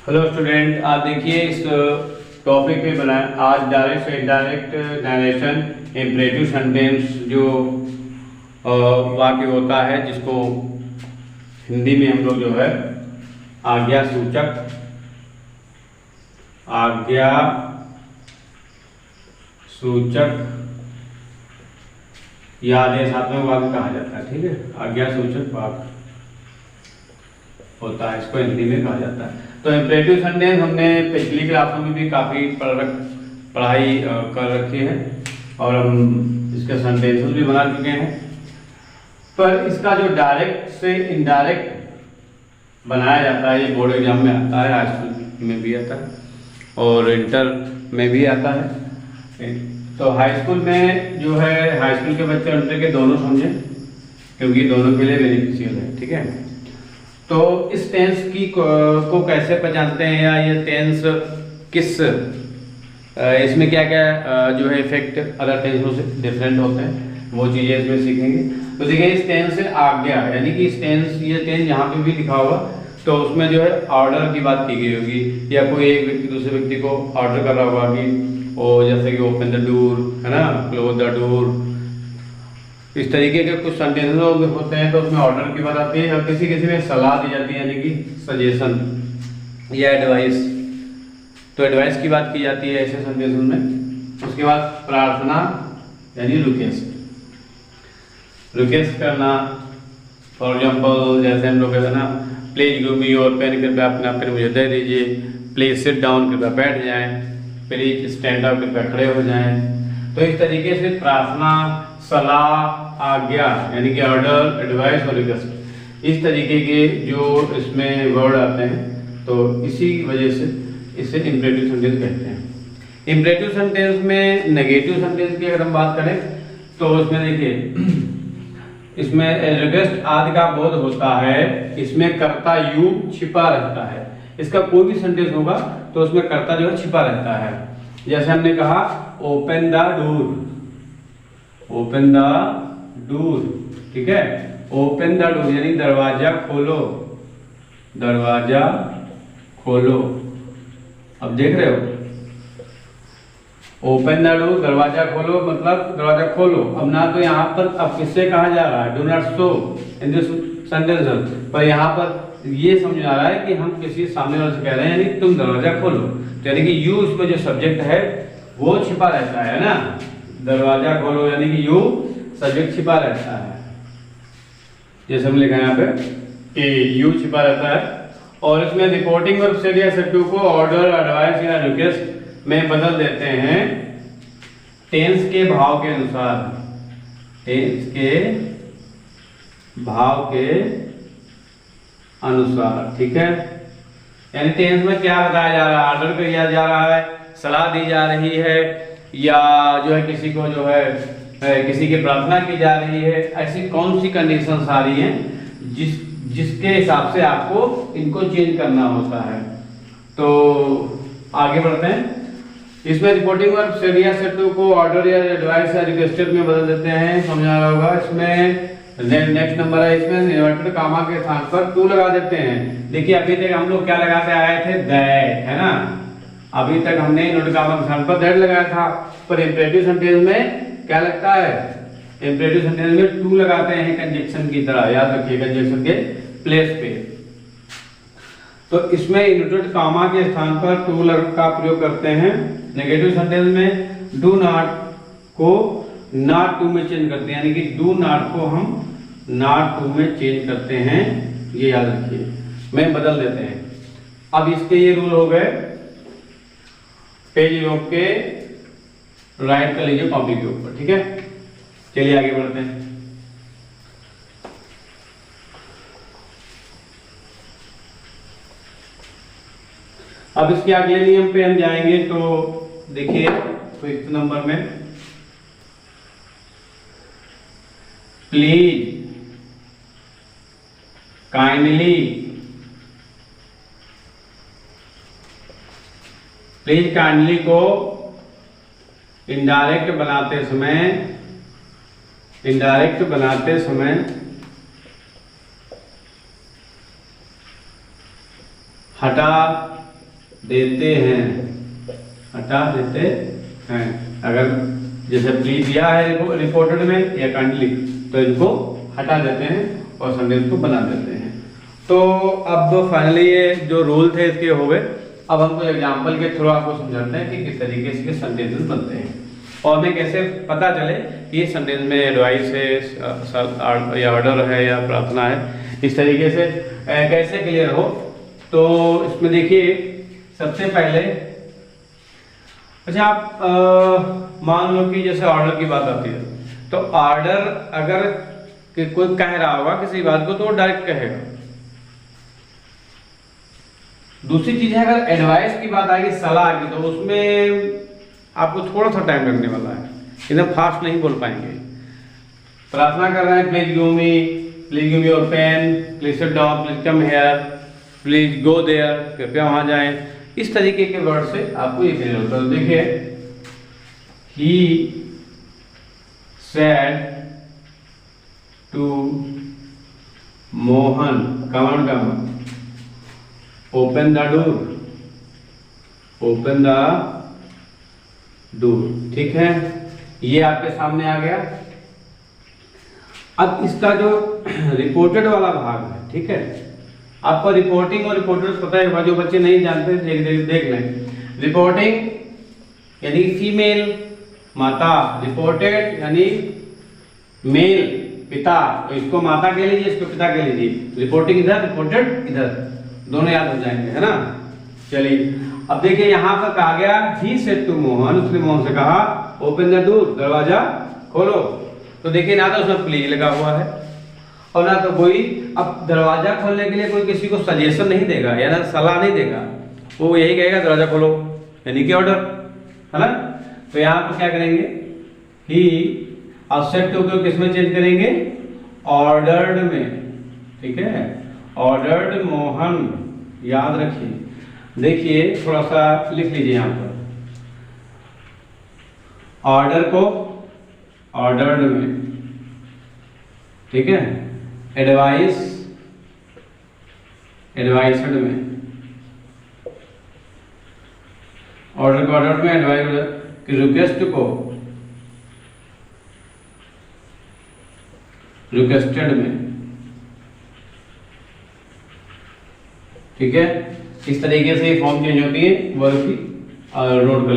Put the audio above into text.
Hello student, आप देखिए इस टॉपिक पे बना आज डायरेक्ट से इनडायरेक्ट नरेशन इम्परेटिव सेंटेंस जो वाक्य होता है जिसको हिंदी में हम लोग जो है आज्ञा सूचक या आदेशात्मक वाक्य कहा जाता है। ठीक है, आज्ञा सूचक वाक्य होता है, इसको हिंदी में कहा जाता है। तो इम्परेटिव सेंटेंस हमने पिछली क्लासों में भी काफ़ी पढ़ाई कर रखी है और हम इसके सेंटेंसेस भी बना चुके हैं। पर इसका जो डायरेक्ट से इनडायरेक्ट बनाया जाता है, ये बोर्ड एग्जाम में आता है, हाई स्कूल में भी आता है और इंटर में भी आता है। तो हाई स्कूल में जो है, हाई स्कूल के बच्चे इंटर के दोनों समझें क्योंकि दोनों के लिए बेनिफिशियल है। ठीक है, तो इस टेंस की को कैसे पहचानते हैं या ये टेंस किस इसमें क्या क्या जो है इफेक्ट अदर टेंसों से डिफरेंट होते हैं, वो चीज़ें इसमें सीखेंगे। तो देखिए, इस टेंस से आज्ञा यानी कि इस टेंस ये टेंस यहाँ पे भी लिखा होगा तो उसमें जो है ऑर्डर की बात की गई होगी या कोई एक व्यक्ति दूसरे व्यक्ति को ऑर्डर कर रहा होगा कि ओ जैसे कि ओपन द डोर है ना, क्लोज द डोर, इस तरीके के कुछ सेंटेंस होते हैं तो उसमें ऑर्डर की बात आती है। और किसी किसी में सलाह दी जाती है यानी कि सजेशन या एडवाइस, तो एडवाइस की बात की जाती है ऐसे सेंटेंस में। उसके बाद प्रार्थना यानी रिक्वेस्ट करना, फॉर एग्जाम्पल जैसे हम लोग कहते हैं ना, please give me your pen, कृपया अपना पेन मुझे दे दीजिए, प्लीज सिट डाउन, कृपया बैठ जाएं, प्लीज स्टैंड अप, कृपया खड़े हो जाएं। तो इस तरीके से प्रार्थना, सलाह, आज्ञा यानी कि ऑर्डर, एडवाइस और रिक्वेस्ट, इस तरीके के जो इसमें वर्ड आते हैं तो इसी वजह से इसे इम्परेटिव सेंटेंस कहते हैं। इम्परेटिव सेंटेंस में नेगेटिव सेंटेंस की अगर हम बात करें तो उसमें देखिए, इसमें रिक्वेस्ट आदि का बोध होता है, इसमें कर्ता यू छिपा रहता है। इसका कोई भी सेंटेंस होगा तो उसमें कर्ता जो है छिपा रहता है। जैसे हमने कहा ओपन द डोर, ठीक है, ओपन द डोर यानी दरवाजा खोलो। अब देख रहे हो, ओपन द डोर दरवाजा खोलो मतलब दरवाजा खोलो। अब ना तो यहाँ पर अब किससे कहा जा रहा है, do not show in this sentence, पर यहाँ पर ये समझ आ रहा है कि हम किसी सामने वाले से कह रहे हैं यानी तुम दरवाजा खोलो, तो यानी कि यू इसमें जो सब्जेक्ट है वो छिपा रहता है ना, दरवाजा खोलो यानी कि यू सब्जेक्ट छिपा रहता है। जैसे हम लिखा है यहाँ पे कि यू छिपा रहता है। और इसमें रिपोर्टिंग वर्ब से या सब्जेक्ट को ऑर्डर, एडवाइस या रिक्वेस्ट में बदल देते हैं टेंस के भाव के अनुसार, टेंस के भाव के अनुसार। ठीक है, यानी टेंस में क्या बताया जा रहा है, ऑर्डर किया जा रहा है, सलाह दी जा रही है या जो है किसी को जो है किसी की प्रार्थना की जा रही है, ऐसी कौन सी कंडीशंस आ रही हैं जिसके हिसाब से आपको इनको चेंज करना होता है। तो आगे बढ़ते हैं। इसमें रिपोर्टिंग वर्ब सेड या सेड टू को ऑर्डर या एडवाइस या रिक्वेस्टेड में बदल देते हैं, समझा रहा होगा। इसमें नेक्स्ट नंबर है, इसमें इन्वर्टेड कामा के स्थान पर टू लगा देते हैं। देखिए अभी तक हम लोग क्या लगाते आए थे, दैट, है ना, अभी तक हमने इन्वर्टेड कामा के स्थान पर दैट लगाया था। पर इम्परेटिव सेंटेंस में क्या लगता है, इम्परेटिव सेंटेंस में टू लगाते हैं कंजक्शन की तरह, याद रखिए कंजक्शन के प्लेस पे। तो इसमें इन्वर्टेड कामा के स्थान पर टू का प्रयोग करते हैं। नेगेटिव सेंटेंस में डू नॉट को नॉट टू में चेंज करते हैं, यानी कि डू नॉट को हम नॉट टू में चेंज करते हैं, ये याद रखिए, में बदल देते हैं। अब इसके ये रूल हो गए, पेज रोक के राइट कर लीजिए कॉपी के ऊपर। ठीक है, चलिए आगे बढ़ते हैं। अब इसके अगले नियम पे हम जाएंगे तो देखिए 5th नंबर में, प्लीज, काइंडली। प्लीज काइंडली को इनडायरेक्ट बनाते समय हटा देते हैं, हटा देते हैं। अगर जैसे प्लीज दिया है रिपोर्टेड में या काइंडली, तो इनको हटा देते हैं और सेंटेंस को बना देते हैं। तो अब फाइनली ये जो रूल थे इसके हो गए। अब हमको एग्जाम्पल के थ्रू आपको समझाते हैं कि किस तरीके से सेंटेंसेस बनते हैं और हमें कैसे पता चले कि ये सेंटेंस में एडवाइस है या ऑर्डर है या प्रार्थना है, इस तरीके से कैसे क्लियर हो। तो इसमें देखिए सबसे पहले, अच्छा आप मान लो कि जैसे ऑर्डर की बात आती है, तो ऑर्डर अगर कोई कह रहा होगा किसी बात को तो वो डायरेक्ट कहेगा। दूसरी चीज है अगर एडवाइस की बात आएगी, सलाह की, तो उसमें आपको थोड़ा सा टाइम लगने वाला है, एकदम फास्ट नहीं बोल पाएंगे। प्रार्थना कर रहे हैं, please give me your pen, please sit down, please come here, please go there, कृपया वहां जाएं। इस तरीके के वर्ड से आपको ये क्लियर होता है। देखिए, he said to Mohan, command open the door, open the door. ठीक है, ये आपके सामने आ गया। अब इसका जो रिपोर्टेड वाला भाग है, ठीक है, आपको रिपोर्टिंग और रिपोर्टर्स पता है, जो बच्चे नहीं जानते देख लें। रिपोर्टिंग यानी फीमेल माता, रिपोर्टेड यानी मेल पिता, तो इसको माता कह लीजिए, इसको पिता कह लीजिए। रिपोर्टिंग इधर, रिपोर्टेड इधर, दोनों याद हो जाएंगे, है ना। चलिए अब देखिए यहाँ पर कहा गया ही सेड टू मोहन, उसने मोहन से कहा ओपन द डोर, दरवाजा खोलो। तो देखिए ना तो उसमें प्लीज लगा हुआ है और ना तो कोई, अब दरवाजा खोलने के लिए कोई किसी को सजेशन नहीं देगा या ना सलाह नहीं देगा, वो यही कहेगा दरवाजा खोलो, यानी कि ऑर्डर, है ना। तो यहाँ पर क्या करेंगे, ही और सेड टू को किसमें चेंज करेंगे, ऑर्डर्ड में, ठीक है, ऑर्डर्ड मोहन, याद रखिए। देखिए थोड़ा सा लिख लीजिए यहाँ पर, ऑर्डर को ऑर्डर्ड में, ठीक है, एडवाइस एडवाइस्ड में, ऑर्डर को ऑर्डर में, एडवाइस की रिक्वेस्ट को रिक्वेस्टेड में, ठीक है। इस तरीके से फॉर्म चेंज होती है वर्ब की, और नोट कर